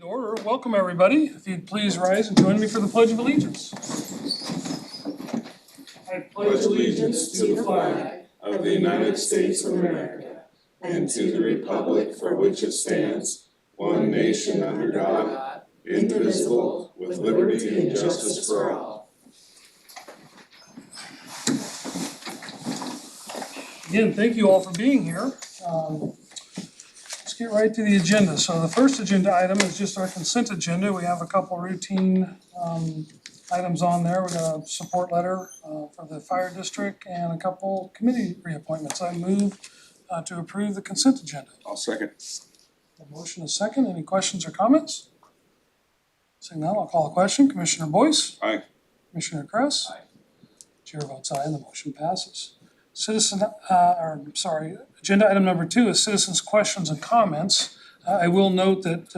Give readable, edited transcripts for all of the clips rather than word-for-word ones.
To order. Welcome, everybody. If you'd please rise and join me for the Pledge of Allegiance. I pledge allegiance to the flag of the United States of America and to the republic for which it stands, one nation under God, indivisible, with liberty and justice for all. Again, thank you all for being here. Let's get right to the agenda. So the first agenda item is just our consent agenda. We have a couple routine items on there. We got a support letter for the fire district and a couple committee reappointments. I move to approve the consent agenda. I'll second. A motion is second. Any questions or comments? Seeing none, I'll call a question. Commissioner Boyce? Aye. Commissioner Kress? Aye. Chair votes aye and the motion passes. Agenda item number 2 is citizens' questions and comments. I will note that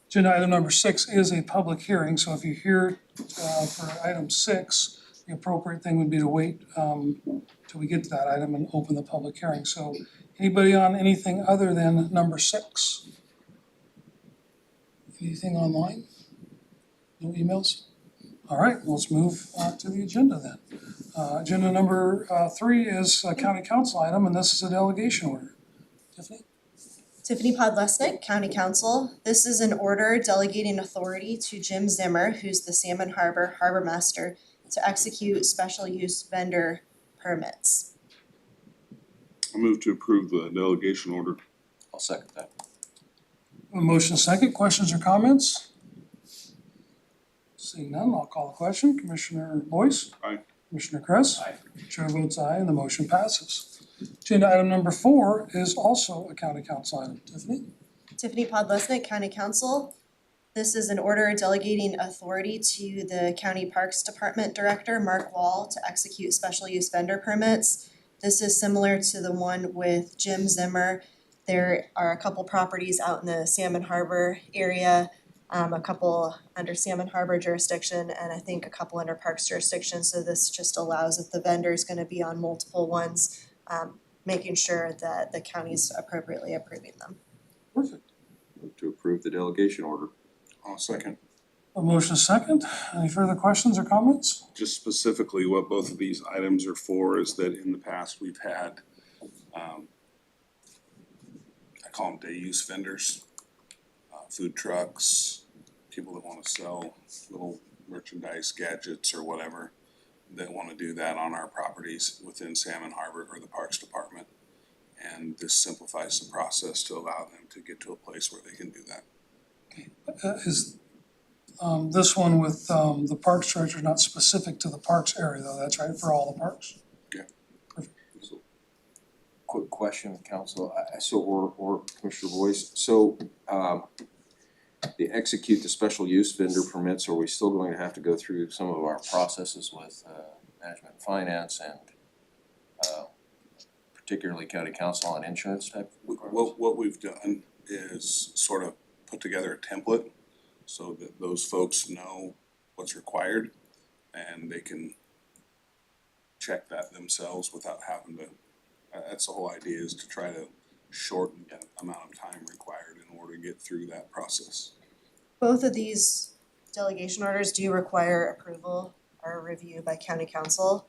agenda item number 6 is a public hearing, so if you're here for item 6, the appropriate thing would be to wait till we get to that item and open the public hearing. So anybody on anything other than number 6? Anything online? No emails? All right, let's move to the agenda then. Agenda number 3 is a county council item, and this is a delegation order. Tiffany? Tiffany Podlesnik, County Council. This is an order delegating authority to Jim Zimmer, who's the Salmon Harbor Harbor Master, to execute special use vendor permits. I move to approve the delegation order. I'll second that. A motion second. Questions or comments? Seeing none, I'll call the question. Commissioner Boyce? Aye. Commissioner Kress? Aye. Chair votes aye and the motion passes. Agenda item number 4 is also a county council item. Tiffany? Tiffany Podlesnik, County Council. This is an order delegating authority to the County Parks Department Director, Mark Wall, to execute special use vendor permits. This is similar to the one with Jim Zimmer. There are a couple properties out in the Salmon Harbor area, a couple under Salmon Harbor jurisdiction, and I think a couple under Parks jurisdiction. So this just allows, if the vendor is gonna be on multiple ones, making sure that the county's appropriately approving them. Perfect. Move to approve the delegation order. I'll second. A motion second. Any further questions or comments? Just specifically what both of these items are for is that in the past we've had, I call them day use vendors, food trucks, people that wanna sell little merchandise, gadgets or whatever, that wanna do that on our properties within Salmon Harbor or the Parks Department. And this simplifies the process to allow them to get to a place where they can do that. Is this one with the parks director not specific to the parks area though? That's right, for all the parks? So, quick question, council, or Commissioner Boyce, so the execute the special use vendor permits, are we still going to have to go through some of our processes with management and finance and particularly county council on insurance type? What we've done is sort of put together a template so that those folks know what's required and they can check that themselves without having to, that's the whole idea, is to try to shorten the amount of time required in order to get through that process. Both of these delegation orders do require approval or review by county council.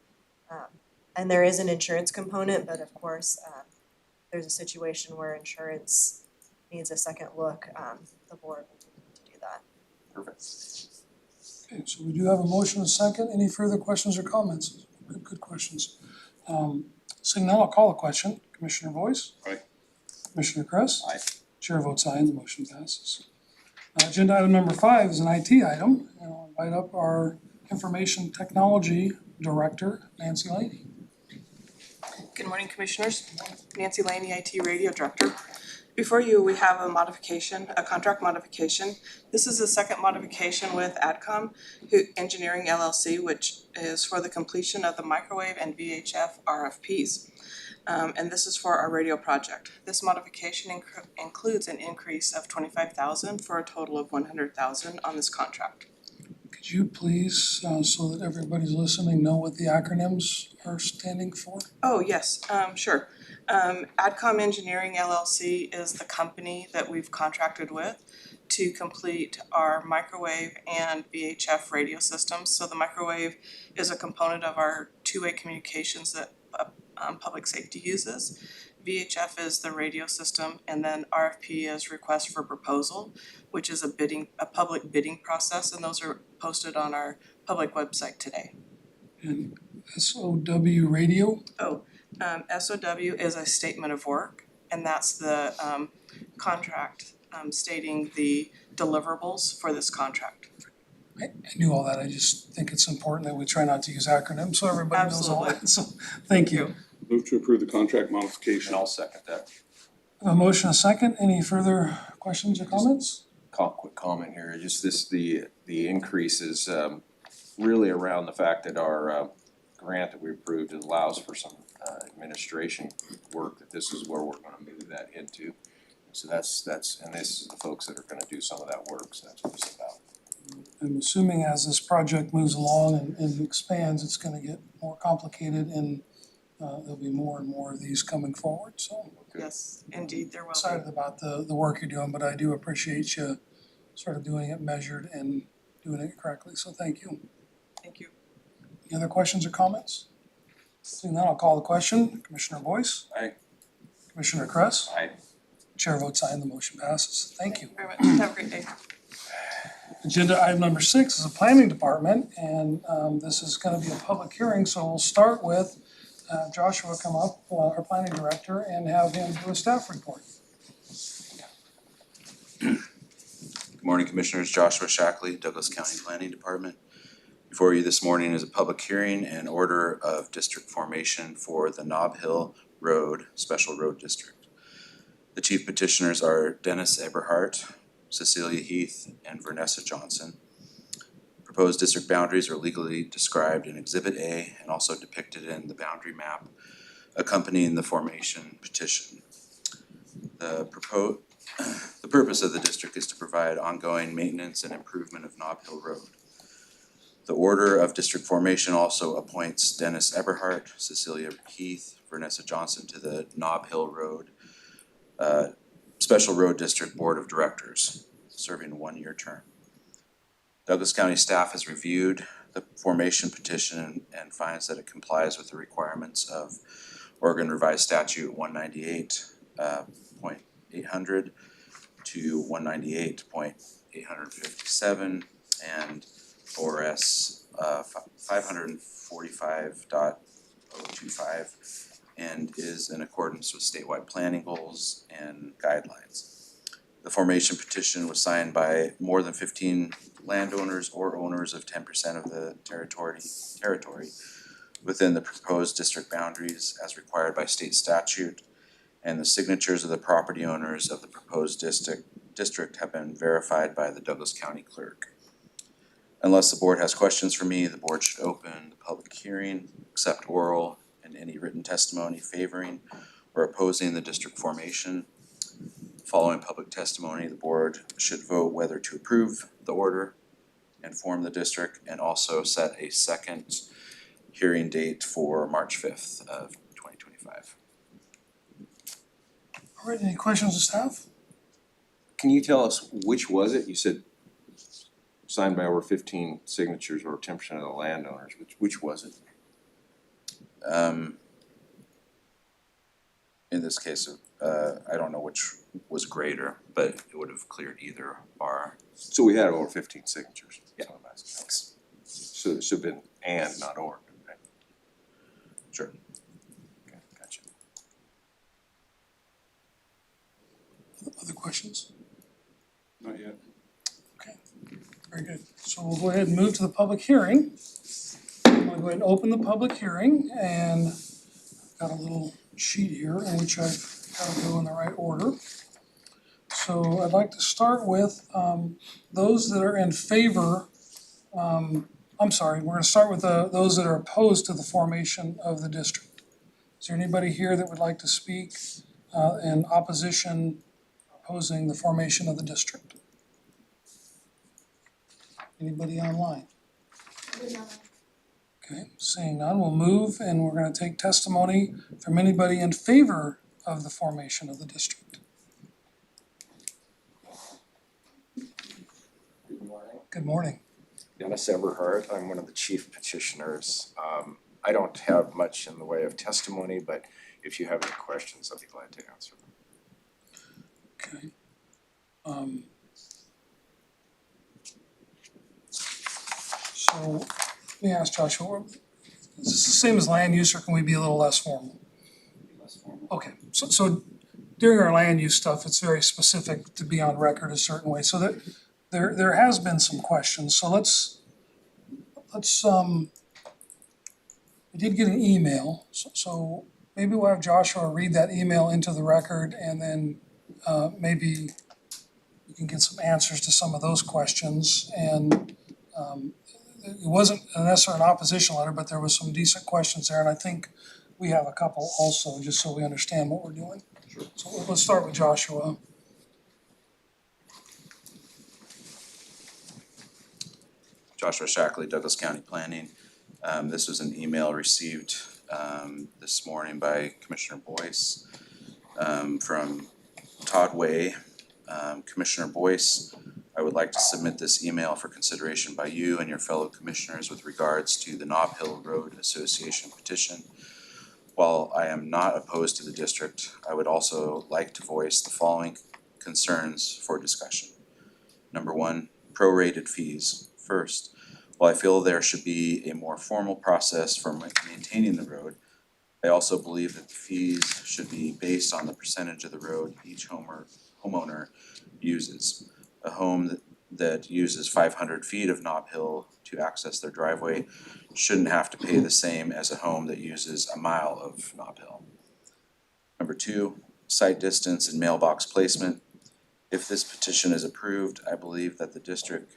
And there is an insurance component, but of course, there's a situation where insurance needs a second look, the board will need to do that. Perfect. Okay, so we do have a motion and a second. Any further questions or comments? Good questions. Seeing none, I'll call a question. Commissioner Boyce? Aye. Commissioner Kress? Aye. Chair votes aye and the motion passes. Agenda item number 5 is an IT item. And I'll invite up our Information Technology Director, Nancy Laney. Good morning, Commissioners. Nancy Laney, IT Radio Director. Before you, we have a contract modification. This is the second modification with ADCOM Engineering LLC, which is for the completion of the microwave and VHF RFPs. And this is for our radio project. This modification includes an increase of $25,000 for a total of $100,000 on this contract. Could you please, so that everybody's listening, know what the acronyms are standing for? Oh, yes, sure. AdCom Engineering LLC is the company that we've contracted with to complete our microwave and VHF radio systems. So the microwave is a component of our two-way communications that public safety uses. VHF is the radio system, and then RFP is request for proposal, which is a public bidding process, and those are posted on our public website today. And SOW radio, SOW is a statement of work, and that's the contract stating the deliverables for this contract. I knew all that, I just think it's important that we try not to use acronyms, so everybody knows all that, so, thank you. Move to approve the contract modification. And I'll second that. A motion, a second, any further questions or comments? Quick comment here, just the increase is really around the fact that our grant that we approved allows for some administration work, that this is where we're gonna move that into. So that's, and this is the folks that are gonna do some of that work, so that's what it's about. I'm assuming as this project moves along and expands, it's gonna get more complicated and there'll be more and more of these coming forward, so. Yes, indeed, there will be. Excited about the work you're doing, but I do appreciate you sort of doing it measured and doing it correctly, so thank you. Thank you. Any other questions or comments? Seeing none, I'll call the question. Commissioner Boyce? Aye. Commissioner Kress? Aye. Chair votes aye and the motion passes. Thank you. Very much. Have a great day. Agenda item number 6 is a planning department, and this is gonna be a public hearing, so we'll start with Joshua come up, our planning director, and have him do a staff report. Good morning, Commissioners. Joshua Shackley, Douglas County Planning Department. Before you this morning is a public hearing and order of district formation for the Nob Hill Road Special Road District. The chief petitioners are Dennis Eberhardt, Cecilia Heath, and Vernessa Johnson. Proposed district boundaries are legally described in Exhibit A and also depicted in the boundary map accompanying the formation petition. The purpose of the district is to provide ongoing maintenance and improvement of Nob Hill Road. The order of district formation also appoints Dennis Eberhardt, Cecilia Heath, Vernessa Johnson to the Nob Hill Road Special Road District Board of Directors, serving a 1-year term. Douglas County staff has reviewed the formation petition and finds that it complies with the requirements of Oregon Revised Statute 198.800 to 198.857 and ORS 545.025 and is in accordance with statewide planning goals and guidelines. The formation petition was signed by more than 15 landowners or owners of 10% of the territory within the proposed district boundaries as required by state statute, and the signatures of the property owners of the proposed district have been verified by the Douglas County Clerk. Unless the board has questions for me, the board should open the public hearing, accept oral and any written testimony favoring or opposing the district formation. Following public testimony, the board should vote whether to approve the order and form the district, and also set a second hearing date for March 5th of 2025. All right, any questions of staff? Can you tell us which was it? You said signed by over 15 signatures or 10% of the landowners. Which was it? In this case, I don't know which was greater, but it would have cleared either bar. So we had over 15 signatures. Yeah. So it should have been and, not or, right? Sure. Okay, gotcha. Other questions? Not yet. Okay, very good. So we'll go ahead and move to the public hearing. I'm gonna go ahead and open the public hearing, and I've got a little sheet here in which I've got to go in the right order. So I'd like to start with those that are in favor, I'm sorry, we're gonna start with those that are opposed to the formation of the district. Is there anybody here that would like to speak in opposition, opposing the formation of the district? Anybody online? Okay, Okay, seeing none, we'll move and we're gonna take testimony from anybody in favor of the formation of the district. Good morning. Good morning. Dennis Everhart, I'm one of the chief petitioners. I don't have much in the way of testimony, but if you have any questions, I'll be glad to answer them. Okay. So let me ask Joshua, is this the same as land use or can we be a little less formal? Okay, so during our land use stuff, it's very specific to be on record a certain way, so that there has been some questions, so let's we did get an email, so maybe we'll have Joshua read that email into the record and then maybe we can get some answers to some of those questions and it wasn't necessarily an opposition letter, but there was some decent questions there, and I think we have a couple also, just so we understand what we're doing. Sure. So let's start with Joshua. Joshua Shackley, Douglas County Planning. This was an email received this morning by Commissioner Boyce from Todd Way. Commissioner Boyce, I would like to submit this email for consideration by you and your fellow commissioners with regards to the Nob Hill Road Association petition. While I am not opposed to the district, I would also like to voice the following concerns for discussion. Number one, prorated fees. First, while I feel there should be a more formal process for maintaining the road, I also believe that the fees should be based on the percentage of the road each homeowner uses. A home that uses 500 feet of Nob Hill to access their driveway shouldn't have to pay the same as a home that uses a mile of Nob Hill. Number two, site distance and mailbox placement. If this petition is approved, I believe that the district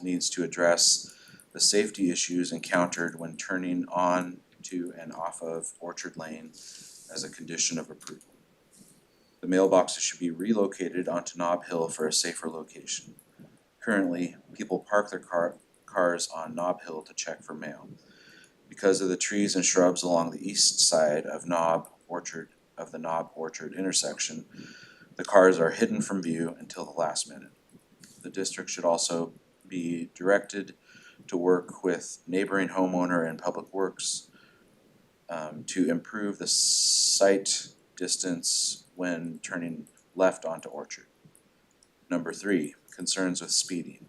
needs to address the safety issues encountered when turning on to and off of Orchard Lane as a condition of approval. The mailboxes should be relocated onto Nob Hill for a safer location. Currently, people park their cars on Nob Hill to check for mail. Because of the trees and shrubs along the east side of the Nob Orchard intersection, the cars are hidden from view until the last minute. The district should also be directed to work with neighboring homeowner and public works to improve the site distance when turning left onto Orchard. Number three, concerns with speeding.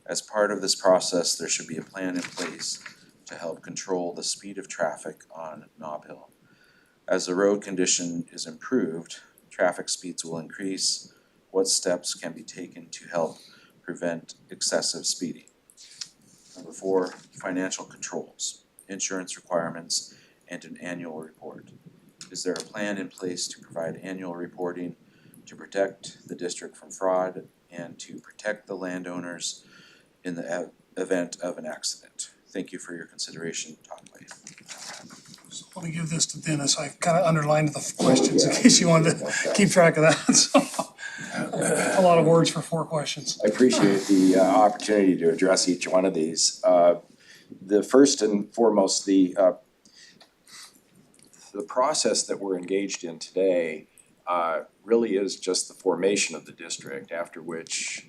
As part of this process, there should be a plan in place to help control the speed of traffic on Nob Hill. As the road condition is improved, traffic speeds will increase. What steps can be taken to help prevent excessive speeding? Number four, financial controls, insurance requirements, and an annual report. Is there a plan in place to provide annual reporting to protect the district from fraud and to protect the landowners in the event of an accident? Thank you for your consideration, Todd Way. So let me give this to Dennis. I kind of underlined the questions in case you wanted to keep track of that. So, a lot of words for 4 questions. I appreciate the opportunity to address each one of these. The first and foremost, the process that we're engaged in today really is just the formation of the district, after which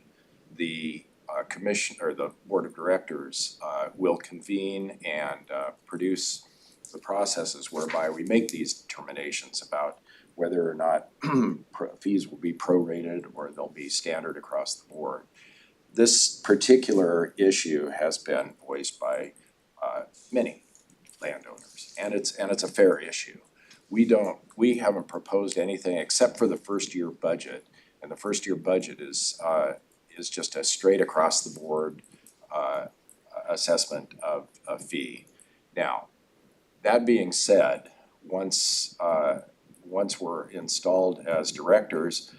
the commission or the board of directors will convene and produce the processes whereby we make these determinations about whether or not fees will be prorated or they'll be standard across the board. This particular issue has been voiced by many landowners, and it's a fair issue. We haven't proposed anything except for the first year budget, and the first year budget is just a straight across the board assessment of a fee. Now, that being said, once we're installed as directors,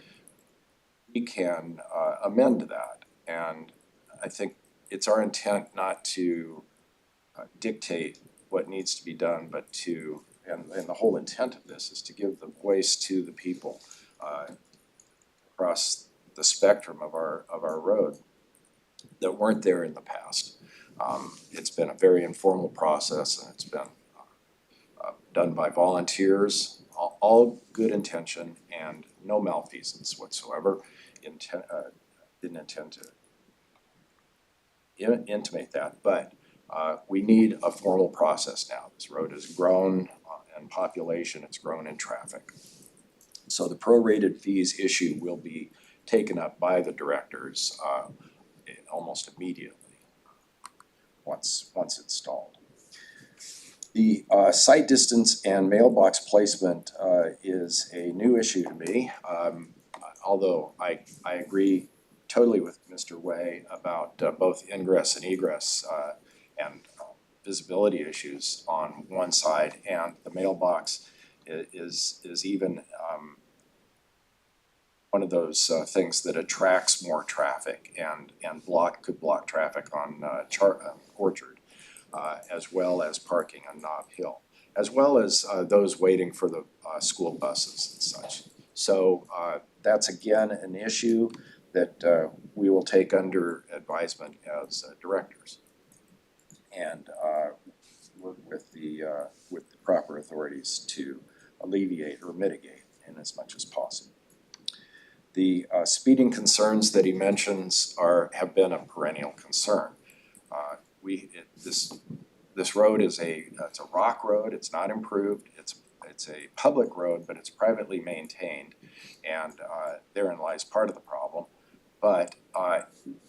we can amend that, and I think it's our intent not to dictate what needs to be done, but to, and the whole intent of this is to give the voice to the people across the spectrum of our road that weren't there in the past. It's been a very informal process, and it's been done by volunteers, all good intention and no malfeasance whatsoever. Didn't intend to intimate that, but we need a formal process now. This road has grown in population, it's grown in traffic. So the prorated fees issue will be taken up by the directors almost immediately once installed. The site distance and mailbox placement is a new issue to me. Although I agree totally with Mr. Way about both ingress and egress and visibility issues on one side, and the mailbox is even one of those things that attracts more traffic and could block traffic on Orchard, as well as parking on Nob Hill, as well as those waiting for the school buses and such. So that's again an issue that we will take under advisement as directors and work with the proper authorities to alleviate or mitigate in as much as possible. The speeding concerns that he mentions have been a perennial concern. This road is it's a rock road. It's not improved. It's a public road, but it's privately maintained, and therein lies part of the problem. But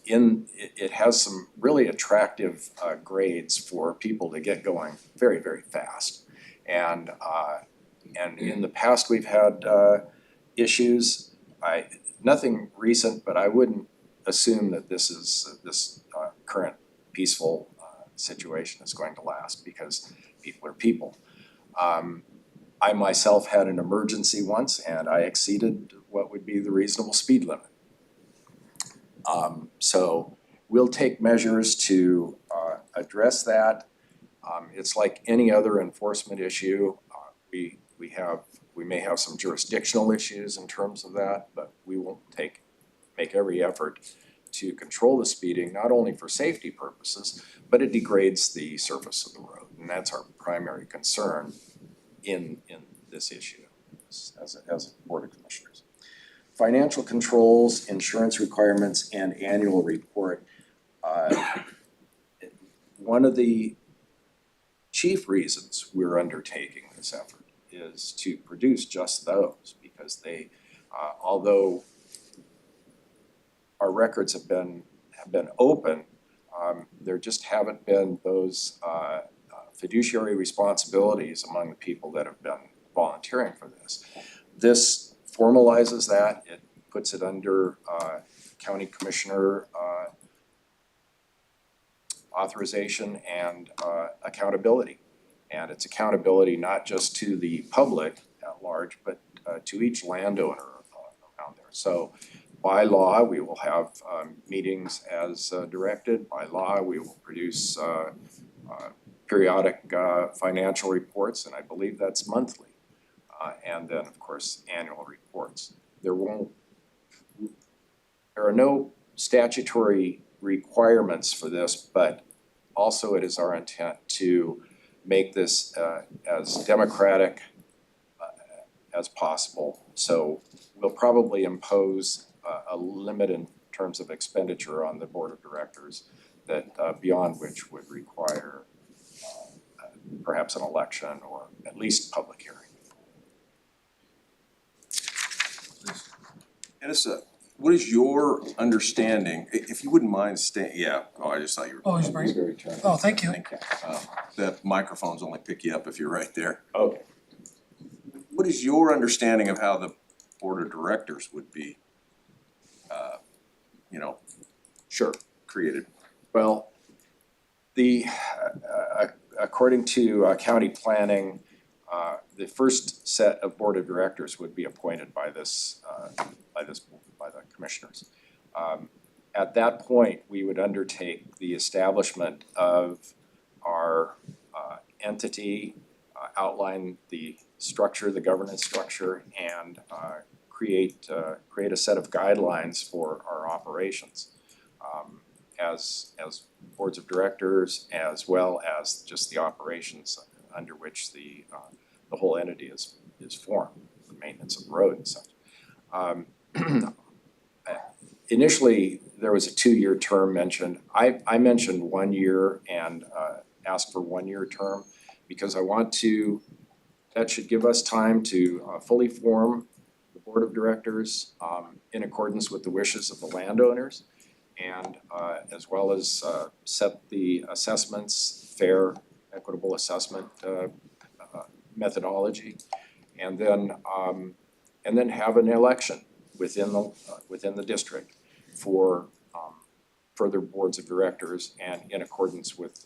it has some really attractive grades for people to get going very, very fast. And in the past we've had issues. Nothing recent, but I wouldn't assume that this current peaceful situation is going to last, because people are people. I myself had an emergency once, and I exceeded what would be the reasonable speed limit. So we'll take measures to address that. It's like any other enforcement issue. We may have some jurisdictional issues in terms of that, but we will make every effort to control the speeding, not only for safety purposes, but it degrades the surface of the road, and that's our primary concern in this issue as a Board of Commissioners. Financial controls, insurance requirements, and annual report. One of the chief reasons we're undertaking this effort is to produce just those, because they, although our records have been open, there just haven't been those fiduciary responsibilities among the people that have been volunteering for this. This formalizes that. It puts it under county commissioner authorization and accountability. And it's accountability not just to the public at large, but to each landowner around there. So by law, we will have meetings as directed. By law, we will produce periodic financial reports, and I believe that's monthly. And then, of course, annual reports. There are no statutory requirements for this, but also it is our intent to make this as democratic as possible. So we'll probably impose a limit in terms of expenditure on the Board of Directors that beyond which would require perhaps an election or at least public hearing. Edissa, what is your understanding, if you wouldn't mind staying, I just thought you were. Oh, he's bringing, Very turn. oh, thank you. The microphones only pick you up if you're right there. Okay. What is your understanding of how the Board of Directors would be, Sure. created? Well, according to county planning, the first set of Board of Directors would be appointed by the commissioners. At that point, we would undertake the establishment of our entity, outline the structure, the governance structure, and create a set of guidelines for our operations. as boards of directors, as well as just the operations under which the whole entity is formed, the maintenance of the road and such. Initially, there was a 2-year term mentioned. I mentioned 1 year and asked for 1-year term because that should give us time to fully form the board of directors in accordance with the wishes of the landowners, and as well as set the assessments, fair, equitable assessment methodology, and then have an election within the district for further boards of directors and in accordance with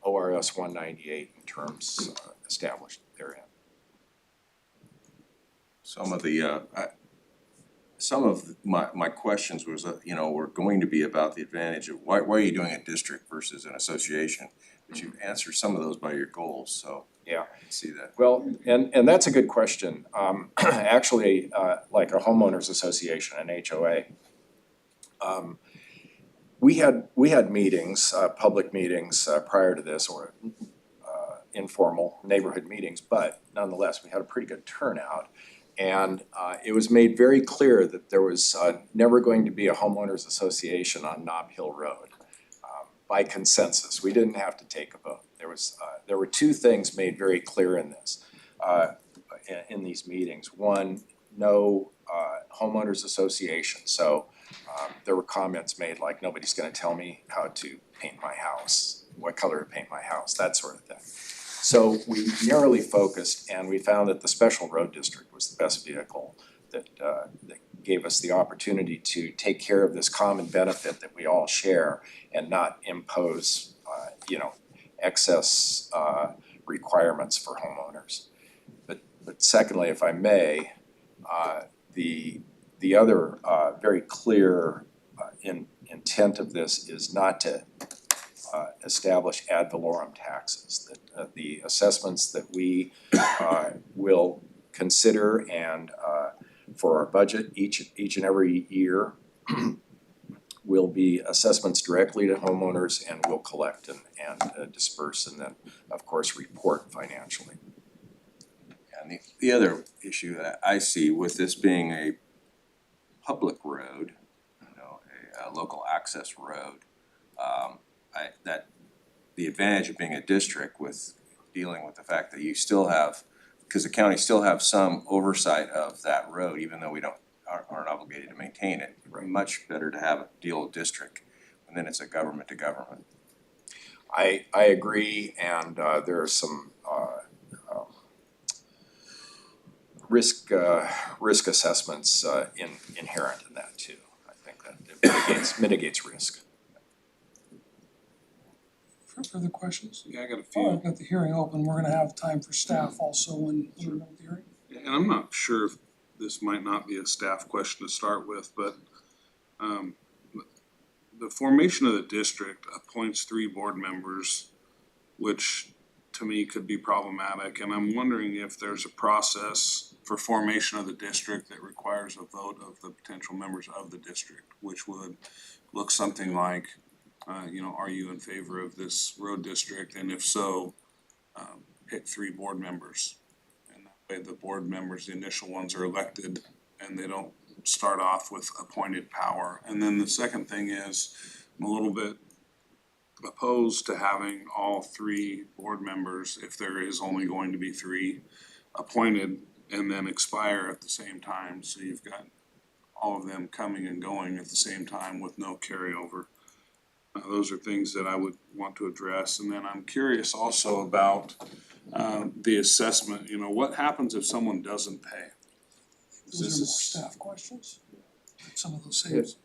ORS 198 in terms established therein. Some of my questions was, were going to be about the advantage of why are you doing a district versus an association? But you've answered some of those by your goals, so. Yeah. I can see that. Well, and that's a good question. Actually, like a homeowners association, an HOA, we had meetings, public meetings prior to this, or informal neighborhood meetings, but nonetheless, we had a pretty good turnout. And it was made very clear that there was never going to be a homeowners association on Nob Hill Road by consensus. We didn't have to take a vote. There were 2 things made very clear in this, in these meetings. One, no homeowners association. So there were comments made like, nobody's gonna tell me how to paint my house, what color to paint my house, that sort of thing. So we narrowly focused, and we found that the special road district was the best vehicle that gave us the opportunity to take care of this common benefit that we all share and not impose, excess requirements for homeowners. But secondly, if I may, the other very clear intent of this is not to establish ad valorem taxes. That the assessments that we will consider and for our budget each and every year will be assessments directly to homeowners, and we'll collect and disperse, and then of course report financially. And the other issue that I see with this being a public road, a local access road, that the advantage of being a district with dealing with the fact that you still have, because the county still have some oversight of that road, even though we aren't obligated to maintain it. Much better to have a deal with district, and then it's a government to government. I agree, and there are some risk assessments inherent in that too. I think that it mitigates risk. Further questions? Yeah, I got a Oh, few. I've got the hearing open. We're gonna have time for staff also when we're done with the hearing. And I'm not sure if this might not be a staff question to start with, but the formation of the district appoints 3 board members, which to me could be problematic, and I'm wondering if there's a process for formation of the district that requires a vote of the potential members of the district, which would look something like, are you in favor of this road district? And if so, pick 3 board members. And that way the board members, the initial ones, are elected and they don't start off with appointed power. And then the second thing is, I'm a little bit opposed to having all 3 board members, if there is only going to be 3, appointed and then expire at the same time. So you've got all of them coming and going at the same time with no carryover. Those are things that I would want to address. And then I'm curious also about the assessment. What happens if someone doesn't pay? Those are more staff questions. Some of those things.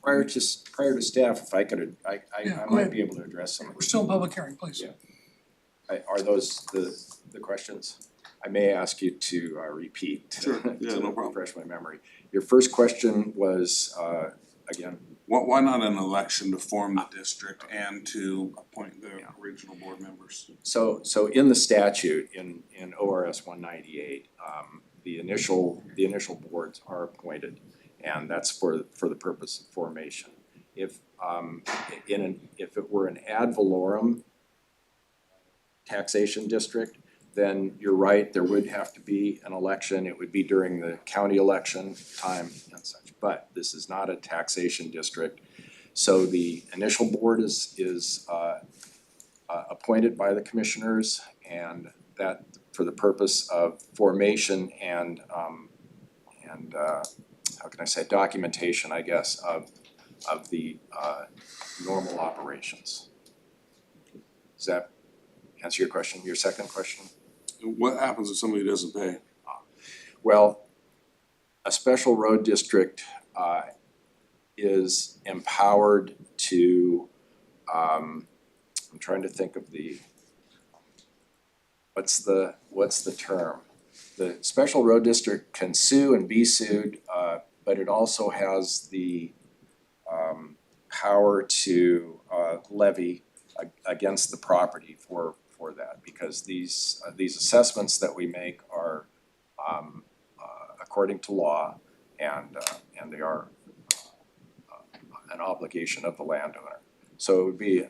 Prior to staff, if I could, I Yeah, go might ahead. be able to address some of We're these. still in public hearing, please. Yeah. Are those the questions? I may ask you to repeat Sure. Yeah, to no problem. refresh my memory. Your first question was again? Why not an election to form the district and to appoint the original board members? So in the statute, in ORS 198, the initial boards are appointed, and that's for the purpose of formation. if if it were an ad valorem taxation district, then you're right, there would have to be an election. It would be during the county election time and such. But this is not a taxation district. So the initial board is appointed by the commissioners, and that for the purpose of formation and how can I say, documentation, I guess, of the normal operations. Does that answer your question, your second question? What happens if somebody doesn't pay? Well, a special road district is empowered to, I'm trying to think of what's the term? The special road district can sue and be sued, but it also has the power to levy against the property for that, because these assessments that we make are according to law, and they are an obligation of the landowner. So it would be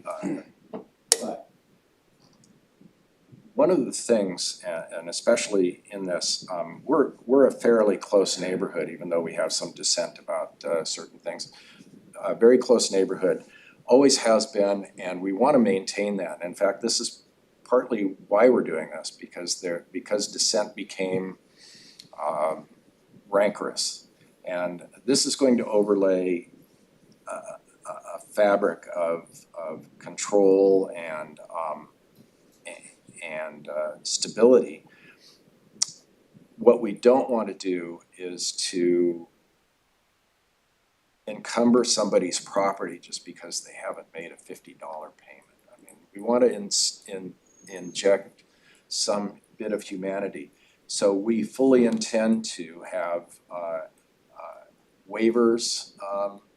one of the things, and especially in this, we're a fairly close neighborhood, even though we have some dissent about certain things. A very close neighborhood, always has been, and we want to maintain that. In fact, this is partly why we're doing this, because dissent became rancorous. And this is going to overlay a fabric of control and stability. What we don't want to do is to encumber somebody's property just because they haven't made a $50 payment. I mean, we want to inject some bit of humanity. So we fully intend to have waivers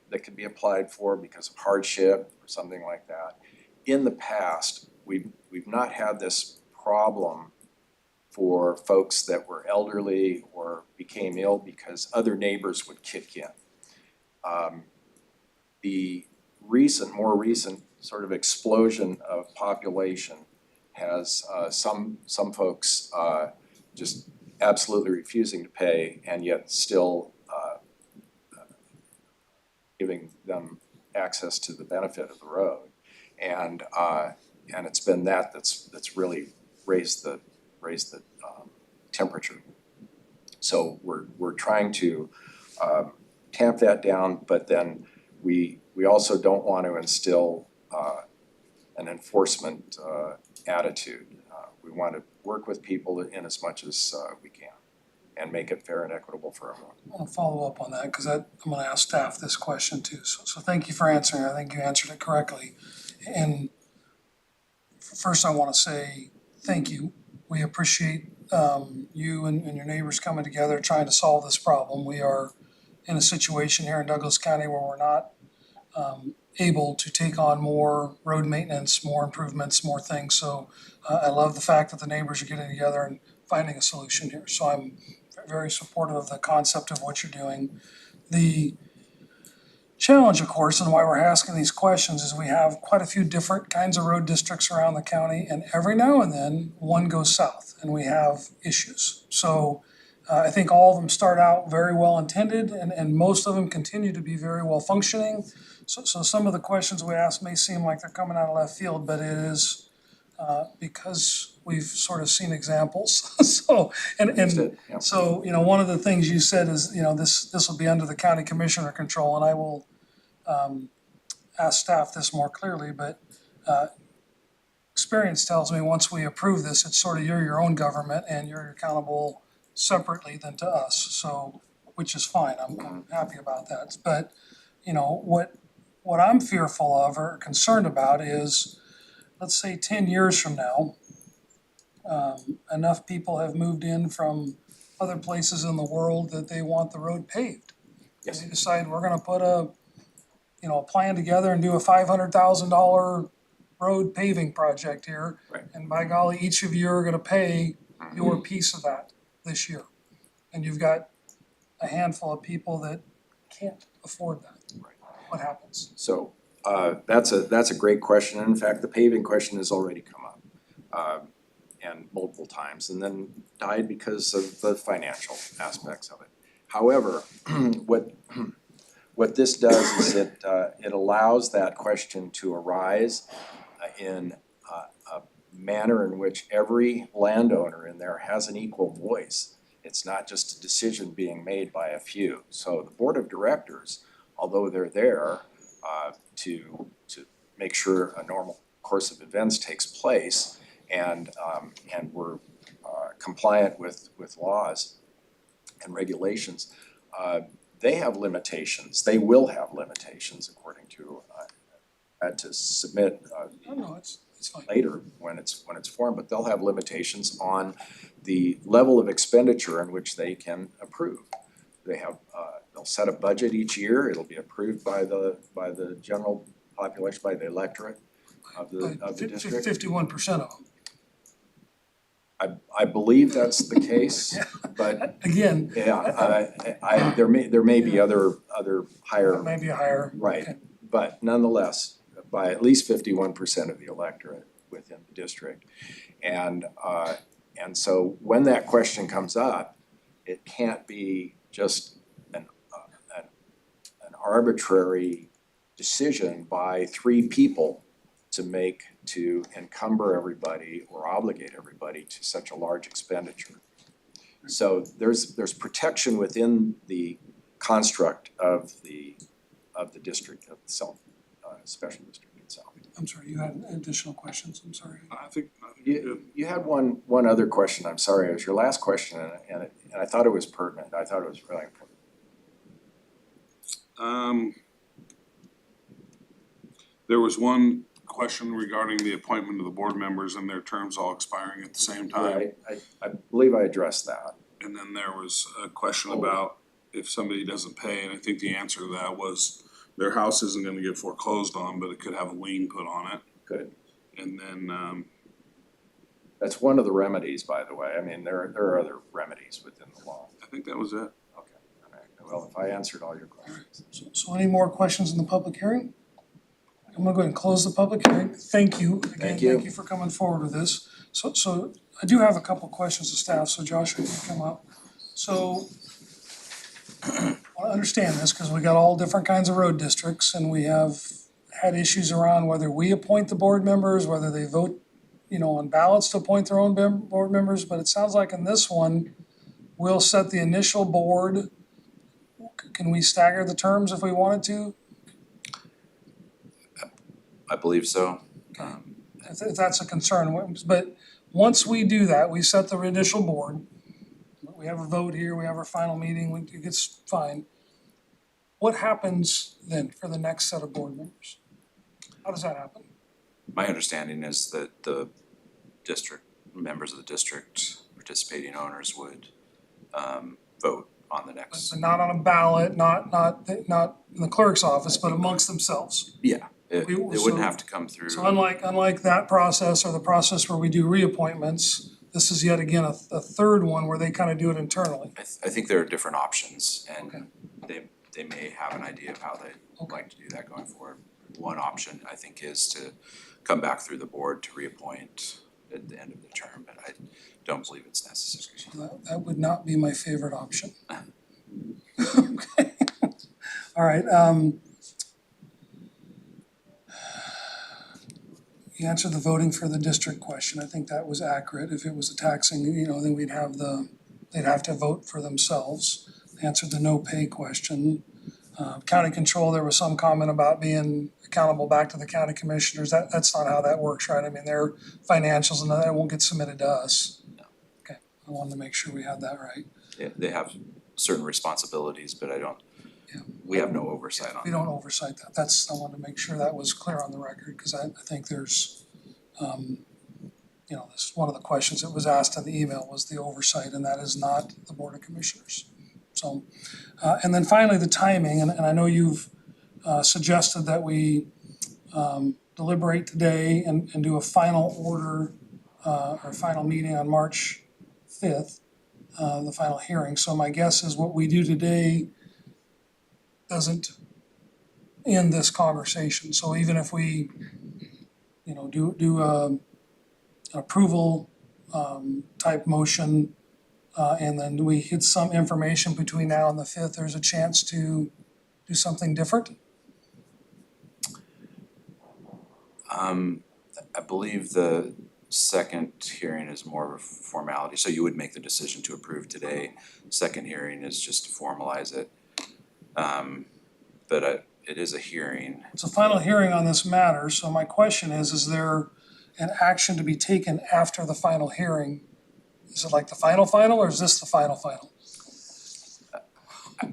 that can be applied for because of hardship or something like that. In the past, we've not had this problem for folks that were elderly or became ill because other neighbors would kick in. The more recent sort of explosion of population has some folks just absolutely refusing to pay, and yet still giving them access to the benefit of the road. And it's been that's really raised the temperature. So we're trying to tamp that down, but then we also don't want to instill an enforcement attitude. We want to work with people in as much as we can and make it fair and equitable for everyone. I'll follow up on that, because I'm gonna ask staff this question too. So thank you for answering. I think you answered it correctly. And first, I wanna say thank you. We appreciate you and your neighbors coming together, trying to solve this problem. We are in a situation here in Douglas County where we're not able to take on more road maintenance, more improvements, more things. So I love the fact that the neighbors are getting together and finding a solution here. So I'm very supportive of the concept of what you're doing. The challenge, of course, and why we're asking these questions is we have quite a few different kinds of road districts around the county, and every now and then one goes south and we have issues. So I think all of them start out very well intended, and most of them continue to be very well functioning. So some of the questions we ask may seem like they're coming out of left field, but it is because we've sort of seen examples. So Yeah. so, one of the things you said is, this will be under the county commissioner control, and I will ask staff this more clearly, but experience tells me once we approve this, it's sort of you're your own government and you're accountable separately than to us, so, which is fine, I'm happy about that. But, what I'm fearful of or concerned about is, let's say 10 years from now, enough people have moved in from other places in the world that they want the road paved. Yes. They decide we're gonna put a plan together and do a $500,000 road paving project here. Right. And by golly, each of you are gonna pay your piece of that this year. And you've got a handful of people that can't afford that. Right. what happens? So, that's a great question. In fact, the paving question has already come up. And multiple times, and then died because of the financial aspects of it. However, what this does is it allows that question to arise in a manner in which every landowner in there has an equal voice. It's not just a decision being made by a few. So the board of directors, although they're there to make sure a normal course of events takes place and we're compliant with laws and regulations, they have limitations. They will have limitations according to, I had to submit No, it's fine. later when it's formed, but they'll have limitations on the level of expenditure in which they can approve. They have, they'll set a budget each year. It'll be approved by the general population, by the electorate of the district. 51% of them. I believe that's the case, but Again, yeah, there may be other higher, maybe higher. right, Okay. but nonetheless, by at least 51% of the electorate within the district. And so when that question comes up, it can't be just an arbitrary decision by three people to encumber everybody or obligate everybody to such a large expenditure. So there's protection within the construct of the district itself, special district itself. I'm sorry, you had additional questions, I'm sorry. I think you're good. You had one other question, I'm sorry, it was your last question and I thought it was pertinent, I thought it was really important. There was one question regarding the appointment of the board members and their terms all expiring at the same time. I believe I addressed that. And then there was a question about if somebody doesn't pay, and I think the answer to that was their house isn't gonna get foreclosed on, but it could have a lien put on it. Good. And then, That's one of the remedies, by the way. I mean, there are other remedies within the law. I think that was it. Okay, all right. Well, if I answered all your questions. So any more questions in the public hearing? I'm gonna go ahead and close the public hearing. Thank you. Again, Thank you. thank you for coming forward with this. So I do have a couple questions of staff, so Joshua can come up. So I understand this because we got all different kinds of road districts and we have had issues around whether we appoint the board members, whether they vote, on ballots to appoint their own board members, but it sounds like in this one, we'll set the initial board. Can we stagger the terms if we wanted to? I believe so. If that's a concern, but once we do that, we set the initial board. We have a vote here, we have our final meeting, it gets fine. What happens then for the next set of board members? How does that happen? My understanding is that the members of the district, participating owners would vote on the next. But not on a ballot, not in the clerk's office, but amongst themselves. Yeah, it We- wouldn't so- have to come through. So unlike that process or the process where we do reappointments, this is yet again a third one where they kind of do it internally. I think there are different options Okay. and they may have an idea of how they'd like to do that going forward. One option, I think, is to come back through the board to reappoint at the end of the term, but I don't believe it's necessary. So that would not be my favorite option. Okay. All right, you answered the voting for the district question. I think that was accurate. If it was a taxing, then they'd have to vote for themselves. Answered the no pay question. County control, there was some comment about being accountable back to the county commissioners. That's not how that works, right? I mean, their financials and that won't get submitted to us. No. Okay, I wanted to make sure we had that right. They have certain responsibilities, but Yeah. we have no oversight on We don't oversight that. I wanted to make sure that was clear on the record, because I think there's, this is one of the questions that was asked in the email was the oversight, and that is not the Board of Commissioners. So, and then finally, the timing, and I know you've suggested that we deliberate today and do a final order or final meeting on March 5th, the final hearing. So my guess is what we do today doesn't in this conversation. So even if we, you know, do an approval type motion, and then we hit some information between now and the fifth, there's a chance to do something different? I believe the second hearing is more of a formality, so you would make the decision to approve today. Second hearing is just to formalize it. But it is a hearing. It's a final hearing on this matter, so my question is there an action to be taken after the final hearing? Is it like the final, or is this the final?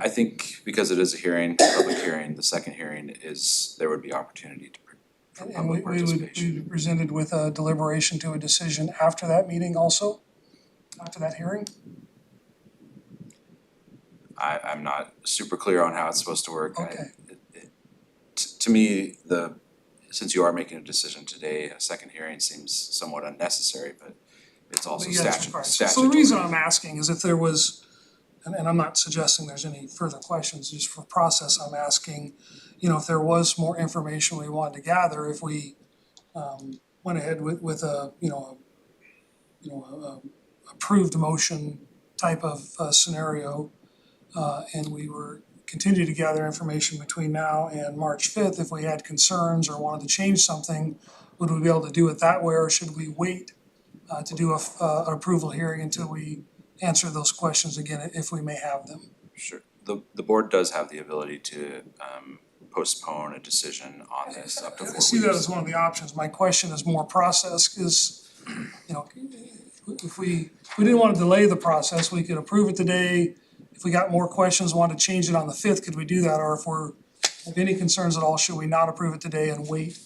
I think because it is a hearing, public hearing, the second hearing is, there would be opportunity for And we public would participation. be presented with a deliberation to a decision after that meeting also? After that hearing? I'm not super clear on how it's supposed to work. Okay. To me, since you are making a decision today, a second hearing seems somewhat unnecessary, but it's also But yes, right. So statutory. the reason I'm asking is if there was, and I'm not suggesting there's any further questions, just for process, I'm asking, you know, if there was more information we wanted to gather, if we went ahead with a approved motion type of scenario, and we were continue to gather information between now and March fifth, if we had concerns or wanted to change something, would we be able to do it that way, or should we wait to do an approval hearing until we answer those questions again, if we may have them? Sure. The board does have the ability to postpone a decision on this up to 4 I weeks. see that as one of the options. My question is more process, is, you know, if we didn't want to delay the process, we could approve it today. If we got more questions, wanted to change it on the fifth, could we do that? Or if we're, have any concerns at all, should we not approve it today and wait?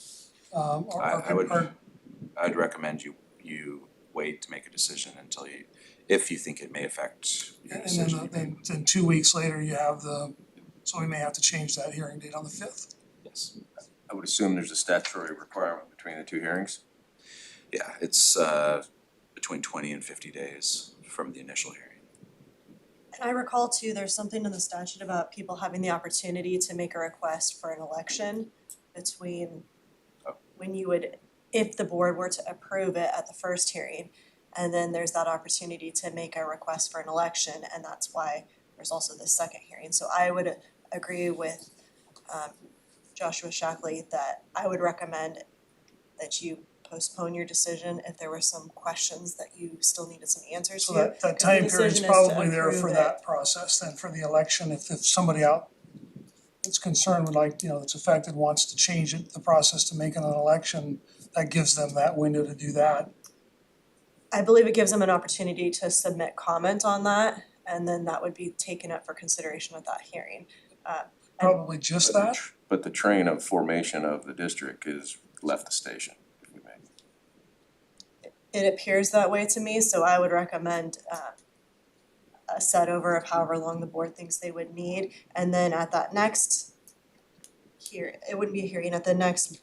I'd recommend you wait to make a decision until if you think it may affect your And decision. then 2 weeks later, you have so we may have to change that hearing date on the fifth. Yes. I would assume there's a statutory requirement between the two hearings. Yeah, it's between 20 and 50 days from the initial hearing. And I recall too, there's something in the statute about people having the opportunity to make a request for an election between when you would, if the board were to approve it at the first hearing, and then there's that opportunity to make a request for an election, and that's why there's also the second hearing. So I would agree with Joshua Shackley that I would recommend that you postpone your decision if there were some questions that you still needed some answers to. So that the time period's decision is to probably there for approve that process, then for the election, if somebody out that's concerned would like, you know, that's affected, wants to change it, the process to make it an election, that gives them that window to do that. I believe it gives them an opportunity to submit comment on that, and then that would be taken up for consideration at that hearing. Probably just that. But the train of formation of the district is left the station, if we may. It appears that way to me, so I would recommend a set over of however long the board thinks they would need, and then at that next it wouldn't be a hearing, at the next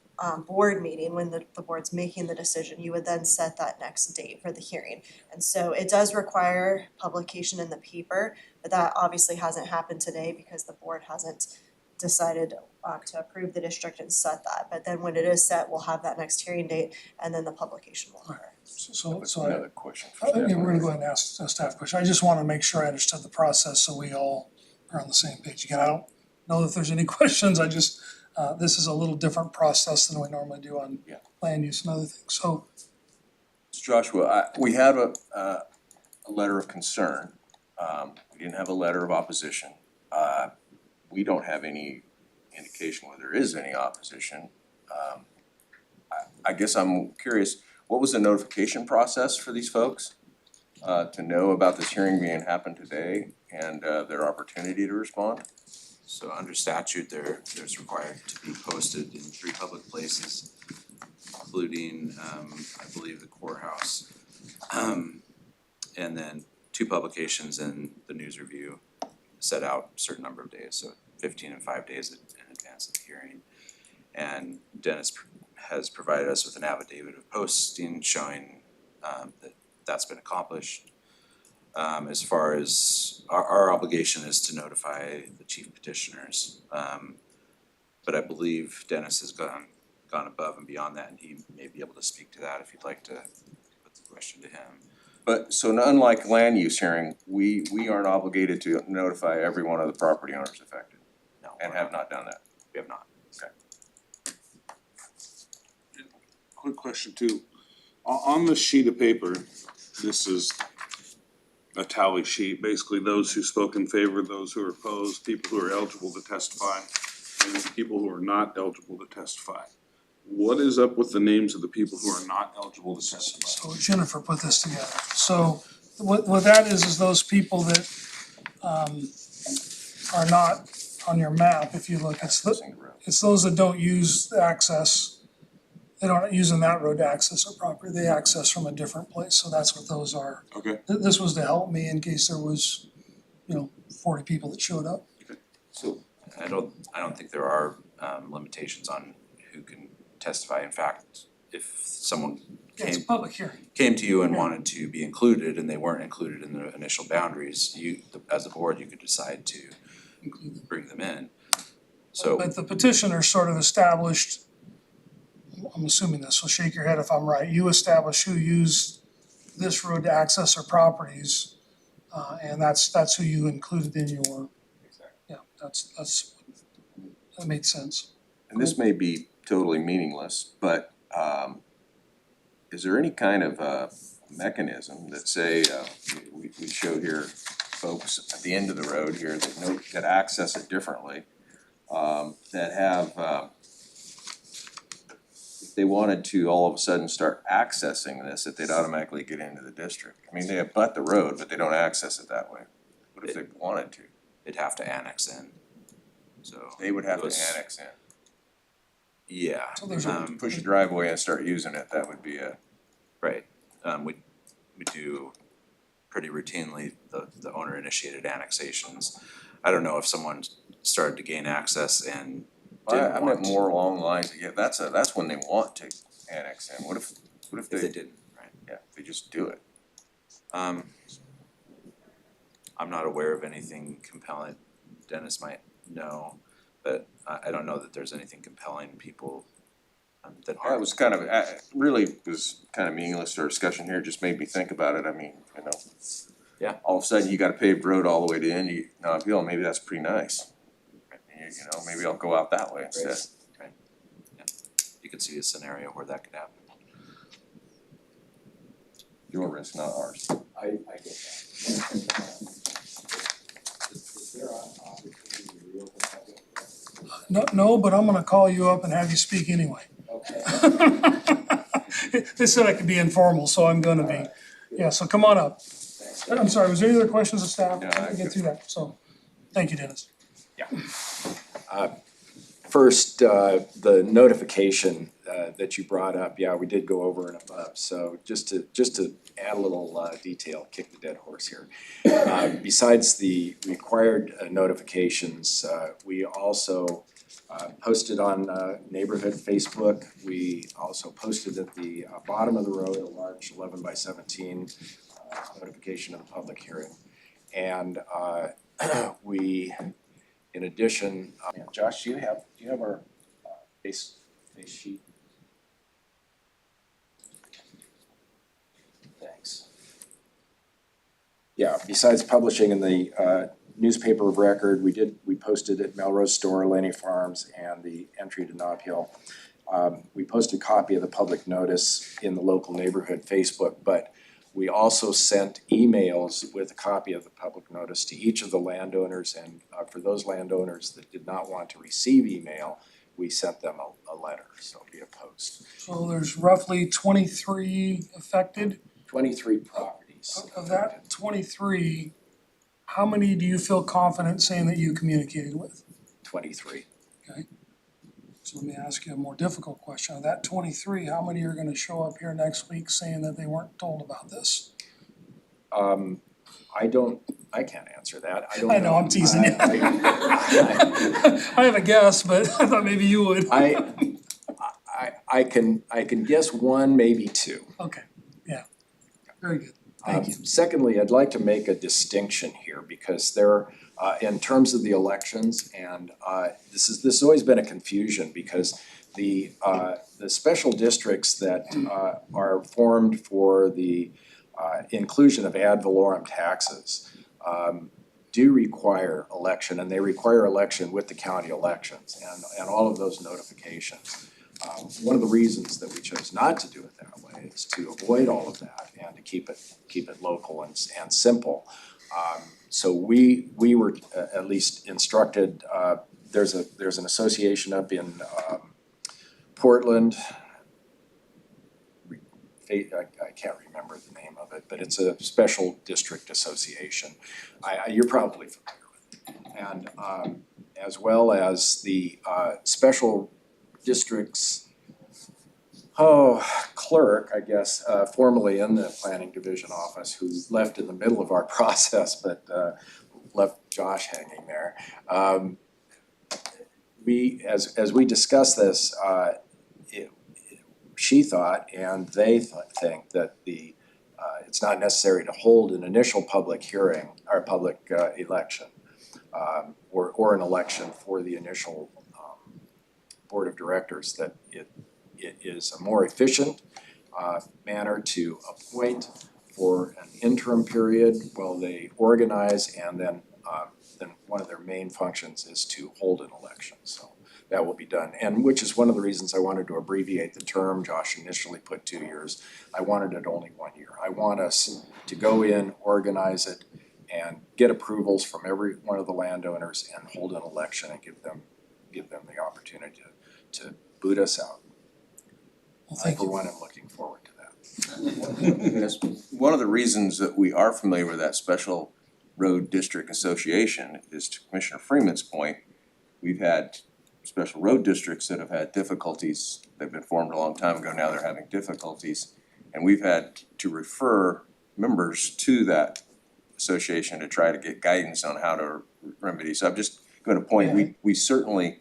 board meeting, when the board's making the decision, you would then set that next date for the hearing. And so it does require publication in the paper, but that obviously hasn't happened today because the board hasn't decided to approve the district and set that. But then when it is set, we'll have that next hearing date, and then the publication will occur. So Another question for yeah, staff. we're gonna go ahead and ask a staff question. I just wanna make sure I understood the process so we all are on the same page. Again, I don't know if there's any questions, I just, this is a little different process than we normally do on Yeah. land use and other things, so. Joshua, we have a letter of concern. We didn't have a letter of opposition. We don't have any indication whether there is any opposition. I guess I'm curious, what was the notification process for these folks? To know about this hearing being happened today and their opportunity to respond? So under statute, there's required to be posted in 3 public places, including, I believe, the courthouse. And then 2 publications in the News Review set out a certain number of days, so 15 and 5 days in advance of the hearing. And Dennis has provided us with an affidavit of posting showing that that's been accomplished. As far as our obligation is to notify the chief petitioners. But I believe Dennis has gone above and beyond that, and he may be able to speak to that if you'd like to put the question to him. But so unlike land use hearing, we aren't obligated to notify every one of the property owners affected No, and we're have not done that. We have not. Quick question too. On the sheet of paper, this is a tally sheet, basically those who spoke in favor, those who are opposed, people who are eligible to testify, and then people who are not eligible to testify. What is up with the names of the people who are not eligible to testify? So Jennifer put this together. So what that is those people that are not on your map, if you look, it's those that don't use the access. They don't using that road to access their property, they access from a different place, so that's what those are. Okay. This was to help me in case there was, 40 people that showed up. So I don't think there are limitations on who can testify. In fact, if someone It's a public hearing. came to you and wanted to be included and they weren't included in the initial boundaries, you, as a board, you could decide to bring them in. So, But the petitioner sort of established, I'm assuming this, so shake your head if I'm right, you establish who used this road to access their properties, and that's who you included in your, yeah, that made sense. and this may be totally meaningless, but is there any kind of mechanism that say, we showed here folks at the end of the road here that access it differently, that have if they wanted to all of a sudden start accessing this, that they'd automatically get into the district? I mean, they abut the road, but they don't access it that way. What if they wanted to? they'd have to annex in, so. They would have to those- annex in. Yeah, So there's Push a driveway and start using it, that would be a, right. We do pretty routinely the owner initiated annexations. I don't know if someone started to gain access and I didn't meant want to. more along the lines, yeah, that's when they want to annex in. What if If they they, didn't, right? yeah, they just do it? I'm not aware of anything compelling. Dennis might know, but I don't know that there's anything compelling people that That aren't. was kind of, really was kind of meaningless, our discussion here, just made me think about it, I mean, Yeah. all of a sudden you got a paved road all the way to the end, Hill, maybe that's pretty nice. And maybe I'll go out that way instead. You could see a scenario where that could happen. Your risk, not ours. I get that. Is there an opportunity to reopen public? No, but I'm gonna call you up and have you speak anyway. Okay. They said I could be informal, so I'm gonna be. Yeah, so come on up. I'm sorry, was there any other questions of staff? No, I can get through that, so, thank you, Dennis. First, the notification that you brought up, yeah, we did go over and above, so just to add a little detail, kick the dead horse here. Besides the required notifications, we also posted on neighborhood Facebook. We also posted at the bottom of the road a large 11/17 notification of the public hearing. And we, in addition, Josh, do you have our base sheet? Thanks. Yeah, besides publishing in the newspaper of record, we posted at Melrose Store, Laney Farms, and the entry to Nob Hill. We posted a copy of the public notice in the local neighborhood Facebook, but we also sent emails with a copy of the public notice to each of the landowners, and for those landowners that did not want to receive email, we sent them a letter, so via post. So there's roughly 23 affected. 23 properties. Of that 23, how many do you feel confident saying that you communicated with? 23. So let me ask you a more difficult question. Of that 23, how many are gonna show up here next week saying that they weren't told about this? I can't answer that. I don't know. I know, I'm teasing you. I I have a guess, but I thought maybe you would. I can guess one, maybe two. Okay, yeah, very good, thank you. Secondly, I'd like to make a distinction here because there In terms of the elections, and this has always been a confusion because the special districts that are formed for the inclusion of ad valorem taxes do require election, and they require election with the county elections and all of those notifications. One of the reasons that we chose not to do it that way is to avoid all of that and to keep it local and simple. So we were at least instructed, there's an association up in Portland. I can't remember the name of it, but it's a special district association. You're probably familiar with it. And as well as the special districts clerk, I guess, formerly in the planning division office, who left in the middle of our process, but left Josh hanging there. As we discussed this, she thought, and they think that it's not necessary to hold an initial public hearing or public election, or an election for the initial board of directors, that it is a more efficient manner to appoint for an interim period while they organize, and then one of their main functions is to hold an election. So that will be done, and which is one of the reasons I wanted to abbreviate the term. Josh initially put 2 years. I wanted it only 1 year. I want us to go in, organize it, and get approvals from every one of the landowners and hold an election and give them the opportunity to boot us out. Well, thank For you. one, I'm looking forward to that. And that's one of the reasons that we are familiar with that Special Road District Association is, to Commissioner Freeman's point, we've had special road districts that have had difficulties. They've been formed a long time ago, now they're having difficulties. And we've had to refer members to that association to try to get guidance on how to remedy. So I'm just going to point, we certainly,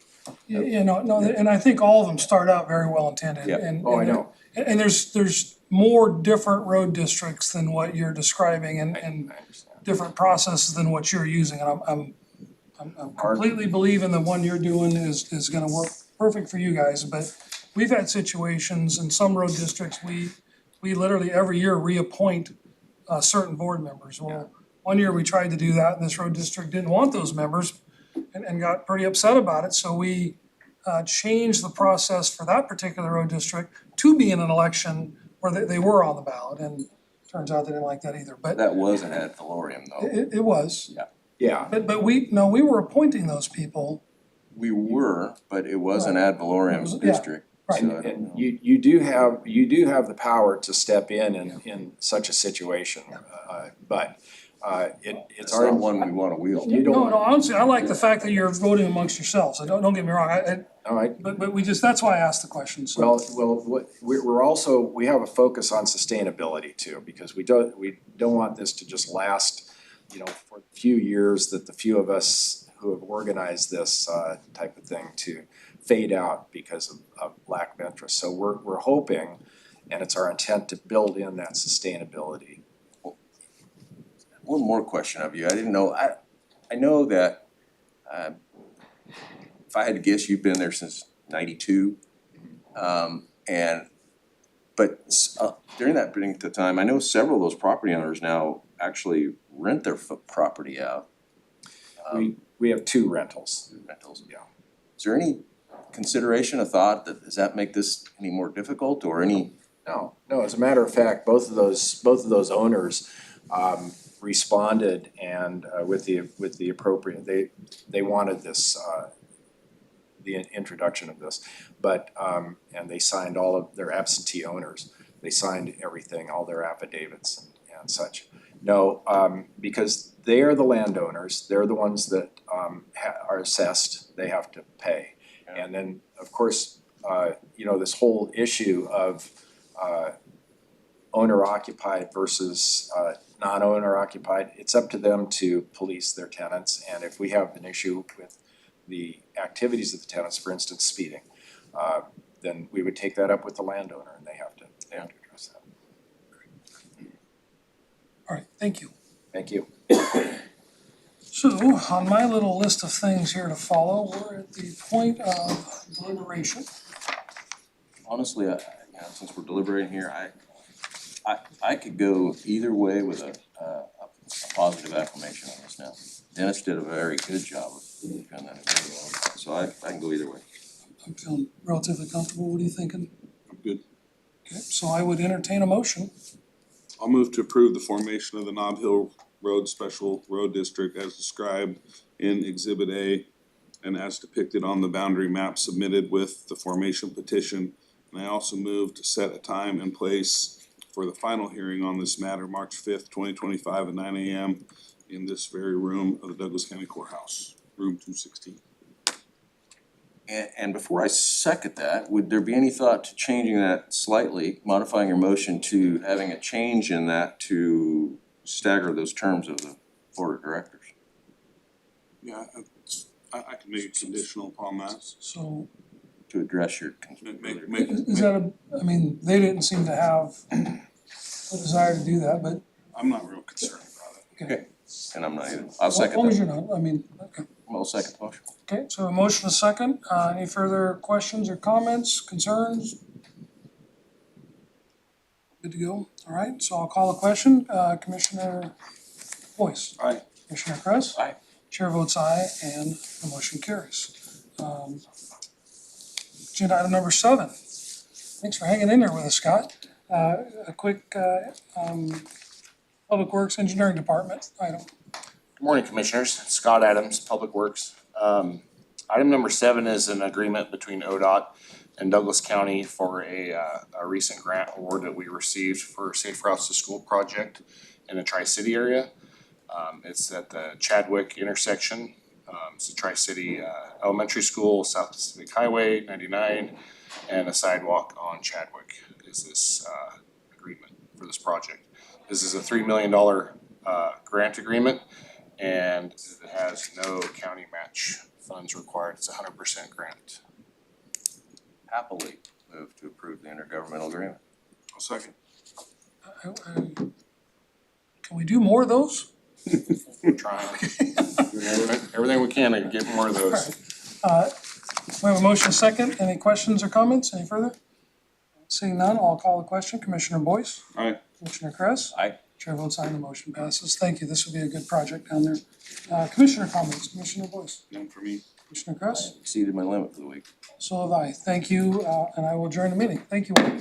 And I think all of them start out very well intended. Yep. And Oh, I know. And there's more different road districts than what you're describing, and I understand. different processes than what you're using, and I'm completely believing the one you're doing is gonna work perfect for you guys, but we've had situations in some road districts, we literally every year reappoint certain board members. Well, one year we tried to do that, and this road district didn't want those members and got pretty upset about it, so we changed the process for that particular road district to be in an election where they were on the ballot, and turns out they didn't like that either, but that was an ad valorem though. it was. Yeah, But we were appointing those people. We were, but it was an ad It valorem was- yeah, district. right. So I don't and know. you do have the power to step in such a situation, but it's It's our. not one we wanna wield. You don't- No, honestly, I like the fact that you're voting amongst yourselves, so don't get me wrong, All right, but we just, that's why I asked the question, so. we're also, we have a focus on sustainability too, because we don't want this to just last, for a few years, that the few of us who have organized this type of thing to fade out because of lack of interest. So we're hoping, and it's our intent, to build in that sustainability. One more question of you, I didn't know, I know that, if I had to guess, you've been there since 92. But during that period of time, I know several of those property owners now actually rent their property out. We have 2 rentals. Rentals. Yeah. Is there any consideration, a thought, does that make this any more difficult or any? No, as a matter of fact, both of those owners responded, and with the appropriate, they wanted this, the introduction of this, but and they signed all of their absentee owners, they signed everything, all their affidavits and such. No, because they are the landowners, they're the ones that are assessed, they have to pay. Yeah. And then, of course, this whole issue of owner occupied versus non-owner occupied, it's up to them to police their tenants. And if we have an issue with the activities of the tenants, for instance, speeding, then we would take that up with the landowner, and they have to address that. All right, thank you. Thank you. So on my little list of things here to follow, we're at the point of deliberation. Honestly, since we're deliberating here, I could go either way with a positive affirmation on this now. Dennis did a very good job of doing that very well, so I can go either way. I'm feeling relatively comfortable. What are you thinking? I'm good. Okay, so I would entertain a motion. I'll move to approve the formation of the Nob Hill Road Special Road District as described in Exhibit A and as depicted on the boundary map submitted with the formation petition. And I also move to set a time and place for the final hearing on this matter, March 5th, 2025 at 9 a.m. in this very room of the Douglas County Courthouse, room 216. And before I second that, would there be any thought to changing that slightly, modifying your motion to having a change in that to stagger those terms of the board of directors? Yeah, I can make it conditional upon that. So To address your is that I mean, they didn't seem to have a desire to do that, but I'm not real concerned about it. okay. and I'm not either. I'll As long second as that. you're not, I mean, okay. I'll second the motion. Okay, so a motion, a second. Any further questions or comments, concerns? Good to go. All right, so I'll call the question. Commissioner Boyce. Aye. Commissioner Kress. Aye. Chair votes aye and the motion carries. Agenda item number 7. Thanks for hanging in there with us, Scott. A quick Public Works Engineering Department item. Good morning, Commissioners. Scott Adams, Public Works. Item number 7 is an agreement between ODOT and Douglas County for a recent grant award that we received for Safe Routes to School project in the Tri-City area. It's at the Chadwick intersection. It's the Tri-City Elementary School, South Pacific Highway 99, and a sidewalk on Chadwick is this agreement for this project. This is a $3 million grant agreement, and it has no county match funds required. It's 100% grant. Happily move to approve the intergovernmental agreement. I'll second. Can we do more of those? We're trying, doing everything we can to get more of those. We have a motion, a second. Any questions or comments? Any further? Seeing none, I'll call the question. Commissioner Boyce? Aye. Commissioner Kress? Aye. Chair votes aye and the motion passes. Thank you. This will be a good project down there. Commissioner comments, Commissioner Boyce? None for me. Commissioner Kress? Exceeded my limit for the week. So have I. Thank you, and I will adjourn the meeting. Thank you all.